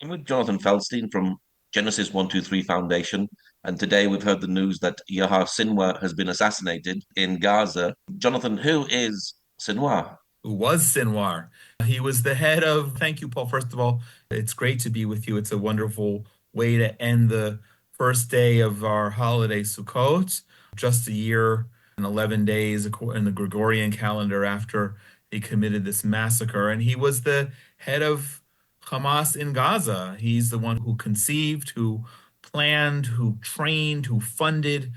I'm with Jonathan Feldstein from Genesis 123 Foundation, and today we've heard the news that Yahya Sinwar has been assassinated in Gaza. Jonathan, who is Sinwar? Who was Sinwar. He was the head of, thank you, Paul. First of all, it's great to be with you. It's a wonderful way to end the first day of our holiday Sukkot, just a year and 11 days in the Gregorian calendar after he committed this massacre. And he was the head of Hamas in Gaza. He's the one who conceived, who planned, who trained, who funded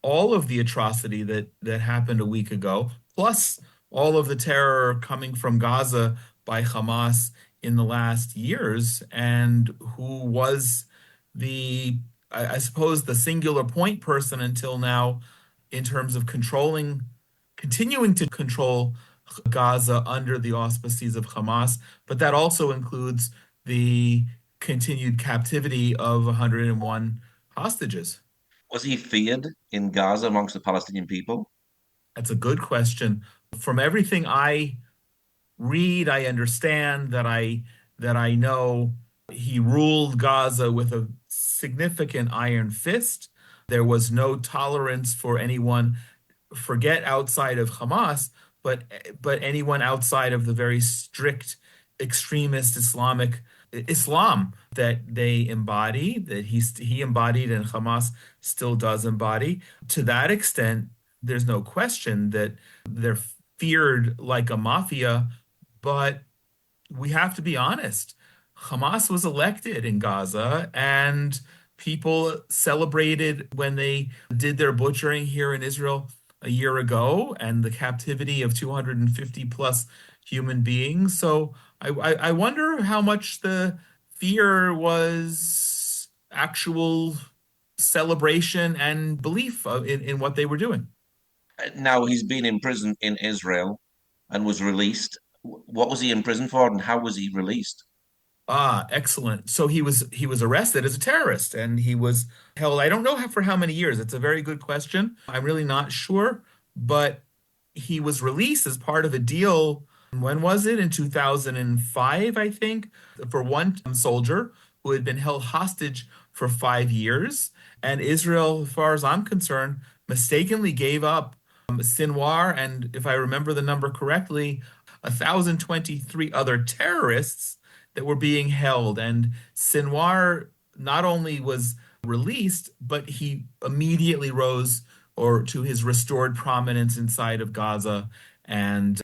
all of the atrocity that happened a week ago, plus all of the terror coming from Gaza by Hamas in the last years, and who was I suppose, the singular point person until now in terms of continuing to control Gaza under the auspices of Hamas, but that also includes the continued captivity of 101 hostages. Was he feared in Gaza amongst the Palestinian people? That's a good question. From everything I read, I understand that I know he ruled Gaza with a significant iron fist. There was no tolerance for anyone, forget outside of Hamas, but anyone outside of the very strict extremist Islamic Islam that they embody, that he embodied and Hamas still does embody. To that extent, there's no question that they're feared like a mafia, but we have to be honest. Hamas was elected in Gaza, and people celebrated when they did their butchering here in Israel a year ago and the captivity of 250 plus human beings. So I wonder how much the fear was actual celebration and belief in what they were doing. Now he's been in prison in Israel and was released. What was he in prison for, and how was he released? Ah, excellent. So he was arrested as a terrorist and he was held, I don't know for how many years. It's a very good question. I'm really not sure, but he was released as part of a deal. When was it? In 2005, I think, for one soldier who had been held hostage for 5 years. And Israel, as far as I'm concerned, mistakenly gave up Sinwar and, if I remember the number correctly, 1,023 other terrorists that were being held. And Sinwar not only was released, but he immediately rose or to his restored prominence inside of Gaza. And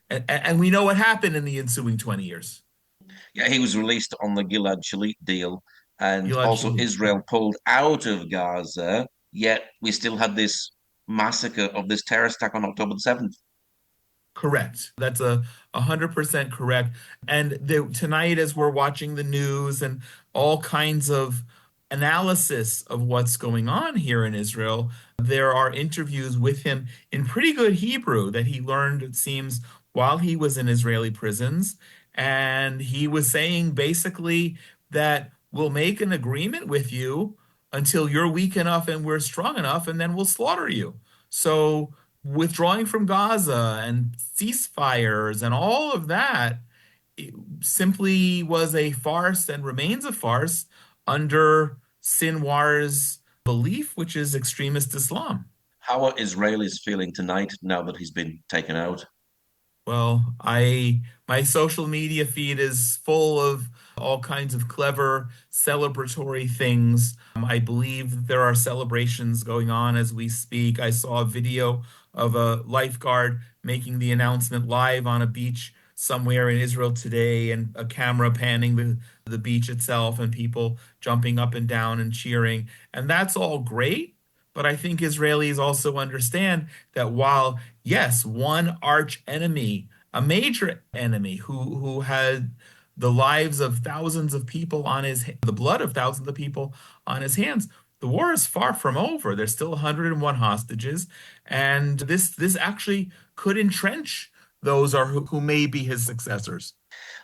we know what happened in the ensuing 20 years. Yeah, he was released on the Gilad Shalit deal, and Gilad also Shalit. Israel pulled out of Gaza. Yet we still had this massacre of this terrorist attack on October the 7th. Correct. That's a 100% correct. And tonight, as we're watching the news and all kinds of analysis of what's going on here in Israel, there are interviews with him in pretty good Hebrew that he learned, it seems, while he was in Israeli prisons. And he was saying basically that we'll make an agreement with you until you're weak enough and we're strong enough, and then we'll slaughter you. So withdrawing from Gaza and ceasefires and all of that simply was a farce and remains a farce under Sinwar's belief, which is extremist Islam. How are Israelis feeling tonight now that he's been taken out? Well, my social media feed is full of all kinds of clever celebratory things. I believe there are celebrations going on as we speak. I saw a video of a lifeguard making the announcement live on a beach somewhere in Israel today, and a camera panning the beach itself, and people jumping up and down and cheering. And that's all great. But I think Israelis also understand that while, yes, one arch enemy, a major enemy who had the lives of thousands of people on the blood of thousands of people on his hands, the war is far from over. There's still 101 hostages, and this actually could entrench those who may be his successors.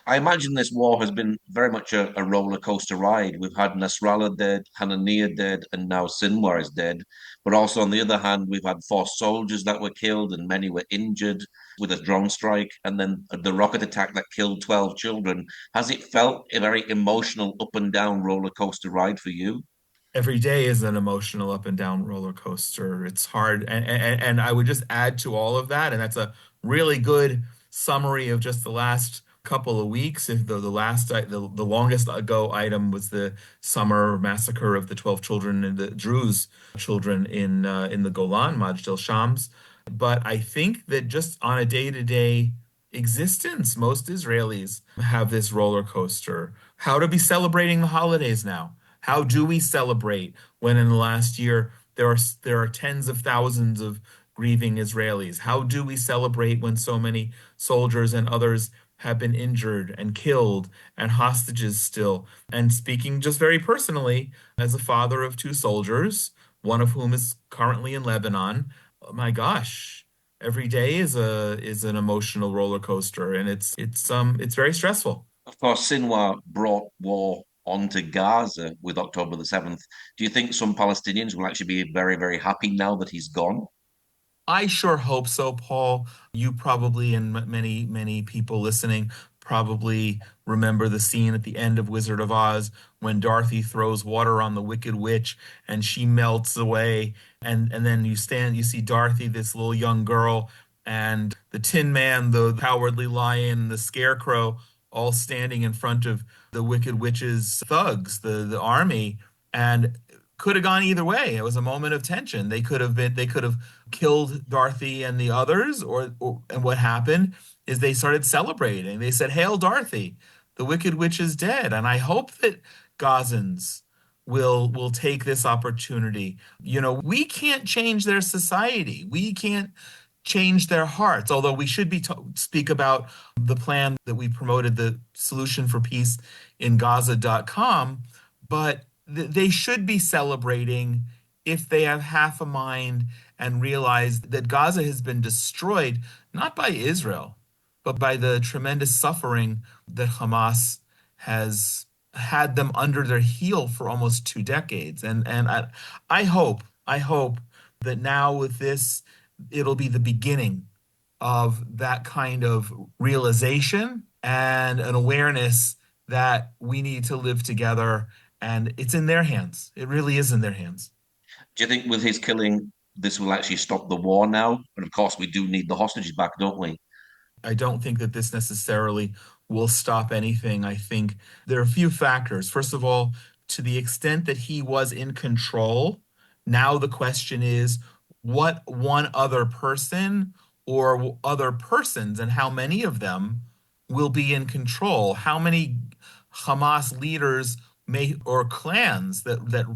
I imagine this war has been very much a roller coaster ride. We've had Nasrallah dead, Hananiah dead, and now Sinwar is dead. But also, on the other hand, we've had four soldiers that were killed and many were injured with a drone strike, and then the rocket attack that killed 12 children. Has it felt a very emotional up and down roller coaster ride for you? Every day is an emotional up and down roller coaster. It's hard. And I would just add to all of that, and that's a really good summary of just the last couple of weeks. If the longest ago item was the summer massacre of the 12 children and the Druze children in the Golan, Majd el-Shams. But I think that just on a day-to-day existence, most Israelis have this roller coaster. How to be celebrating the holidays now? How do we celebrate when in the last year there are tens of thousands of grieving Israelis? How do we celebrate when so many soldiers and others have been injured and killed and hostages still? And speaking just very personally, as a father of two soldiers, one of whom is currently in Lebanon, oh my gosh, every day is an emotional roller coaster, and it's very stressful. Of course, Sinwar brought war onto Gaza with October the 7th. Do you think some Palestinians will actually be very, very happy now that he's gone? I sure hope so, Paul. You probably, and many, many people listening, probably remember the scene at the end of Wizard of Oz when Dorothy throws water on the Wicked Witch and she melts away. And then you see Dorothy, this little young girl, and the Tin Man, the Cowardly Lion, the Scarecrow, all standing in front of the Wicked Witch's thugs, the army. And could have gone either way. It was a moment of tension. They could have killed Dorothy and the others, and what happened is they started celebrating. They said, "Hail Dorothy, the Wicked Witch is dead." And I hope that Gazans will take this opportunity. We can't change their society. We can't change their hearts. Although we should speak about the plan that we promoted, the solution for peace in Gaza.com, but they should be celebrating if they have half a mind and realize that Gaza has been destroyed not by Israel, but by the tremendous suffering that Hamas has had them under their heel for almost 2 decades. And I hope that now with this, it'll be the beginning of that kind of realization and an awareness that we need to live together, and it's in their hands. It really is in their hands. Do you think with his killing, this will actually stop the war now? And of course, we do need the hostages back, don't we? I don't think that this necessarily will stop anything. I think there are a few factors. First of all, to the extent that he was in control, now the question is what one other person or other persons and how many of them will be in control? How many Hamas leaders may or clans that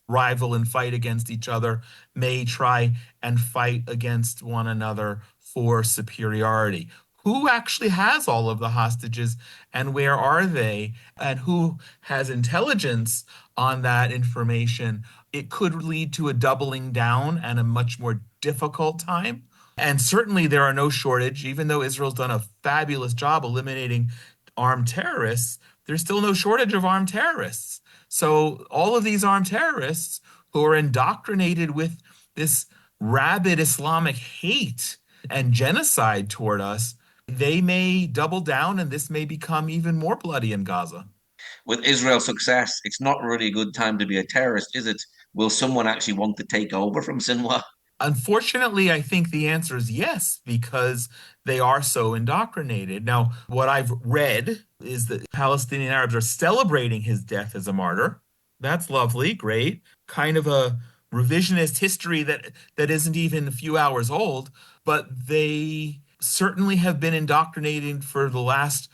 rival and fight against each other may try and fight against one another for superiority? Who actually has all of the hostages and where are they? And who has intelligence on that information? It could lead to a doubling down and a much more difficult time. And certainly there are no shortage, even though Israel's done a fabulous job eliminating armed terrorists, there's still no shortage of armed terrorists. So all of these armed terrorists who are indoctrinated with this rabid Islamic hate and genocide toward us, they may double down and this may become even more bloody in Gaza. With Israel's success, it's not really a good time to be a terrorist, is it? Will someone actually want to take over from Sinwar? Unfortunately, I think the answer is yes, because they are so indoctrinated. Now, what I've read is that Palestinian Arabs are celebrating his death as a martyr. That's lovely, great. Kind of a revisionist history that isn't even a few hours old, but they certainly have been indoctrinated for the last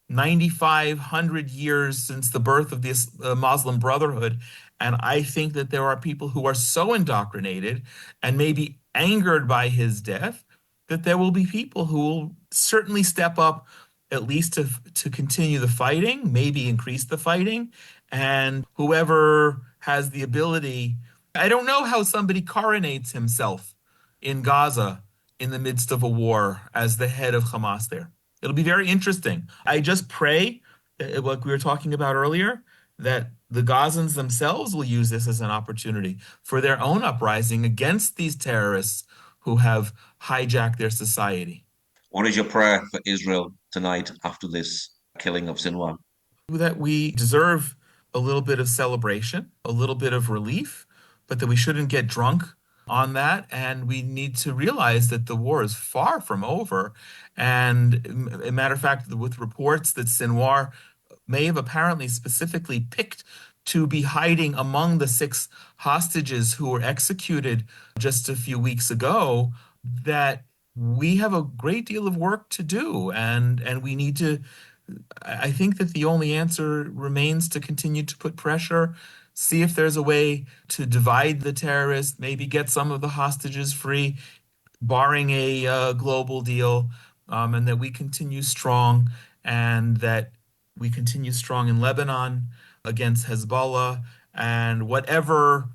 9,500 years since the birth of this Muslim Brotherhood. And I think that there are people who are so indoctrinated and maybe angered by his death that there will be people who will certainly step up at least to continue the fighting, maybe increase the fighting. And whoever has the ability, I don't know how somebody coronates himself in Gaza in the midst of a war as the head of Hamas there. It'll be very interesting. I just pray, like we were talking about earlier, that the Gazans themselves will use this as an opportunity for their own uprising against these terrorists who have hijacked their society. What is your prayer for Israel tonight after this killing of Sinwar? That we deserve a little bit of celebration, a little bit of relief, but that we shouldn't get drunk on that. And we need to realize that the war is far from over. And a matter of fact, with reports that Sinwar may have apparently specifically picked to be hiding among the six hostages who were executed just a few weeks ago, that we have a great deal of work to do, and we need to. I think that the only answer remains to continue to put pressure, see if there's a way to divide the terrorists, maybe get some of the hostages free, barring a global deal, and that we continue strong, and that we continue strong in Lebanon against Hezbollah, and whatever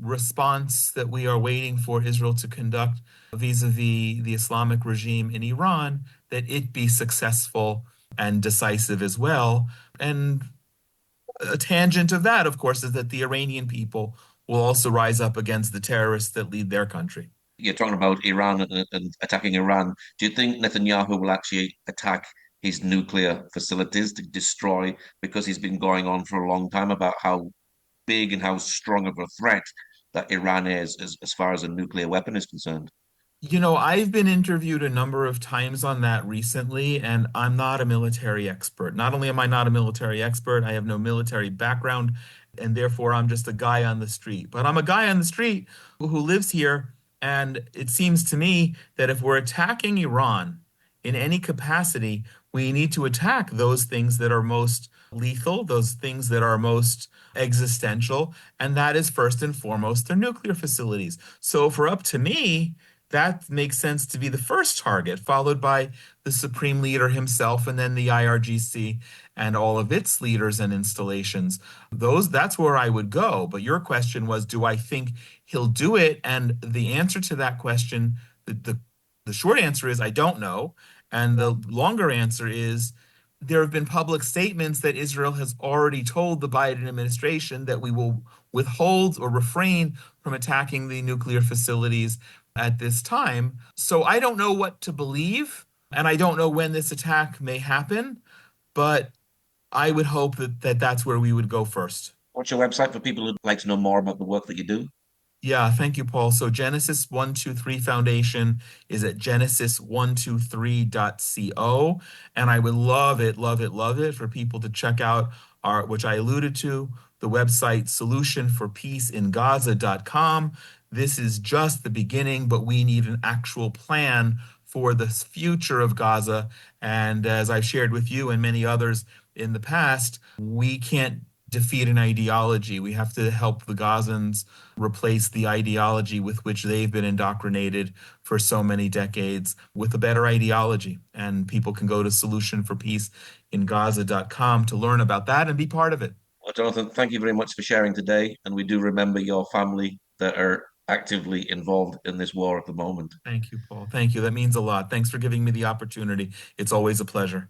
response that we are waiting for Israel to conduct vis-a-vis the Islamic regime in Iran, that it be successful and decisive as well. And a tangent of that, of course, is that the Iranian people will also rise up against the terrorists that lead their country. You're talking about Iran and attacking Iran. Do you think Netanyahu will actually attack his nuclear facilities to destroy, because he's been going on for a long time about how big and how strong of a threat that Iran is as far as a nuclear weapon is concerned? I've been interviewed a number of times on that recently, and I'm not a military expert. Not only am I not a military expert, I have no military background, and therefore I'm just a guy on the street. But I'm a guy on the street who lives here, and it seems to me that if we're attacking Iran in any capacity, we need to attack those things that are most lethal, those things that are most existential, and that is first and foremost their nuclear facilities. So for up to me, that makes sense to be the first target, followed by the Supreme Leader himself, and then the IRGC and all of its leaders and installations. That's where I would go. But your question was, do I think he'll do it? And the answer to that question, the short answer is I don't know. And the longer answer is there have been public statements that Israel has already told the Biden administration that we will withhold or refrain from attacking the nuclear facilities at this time. So I don't know what to believe, and I don't know when this attack may happen, but I would hope that that's where we would go first. What's your website for people who'd like to know more about the work that you do? Yeah, thank you, Paul. So Genesis 123 Foundation is at genesis123.co. And I would love it, love it, love it for people to check out our, which I alluded to, the website solutionforpeaceingaza.com. This is just the beginning, but we need an actual plan for the future of Gaza. And as I've shared with you and many others in the past, we can't defeat an ideology. We have to help the Gazans replace the ideology with which they've been indoctrinated for so many decades with a better ideology. And people can go to solutionforpeaceingaza.com to learn about that and be part of it. Well, Jonathan, thank you very much for sharing today. And we do remember your family that are actively involved in this war at the moment. Thank you, Paul. Thank you. That means a lot. Thanks for giving me the opportunity. It's always a pleasure.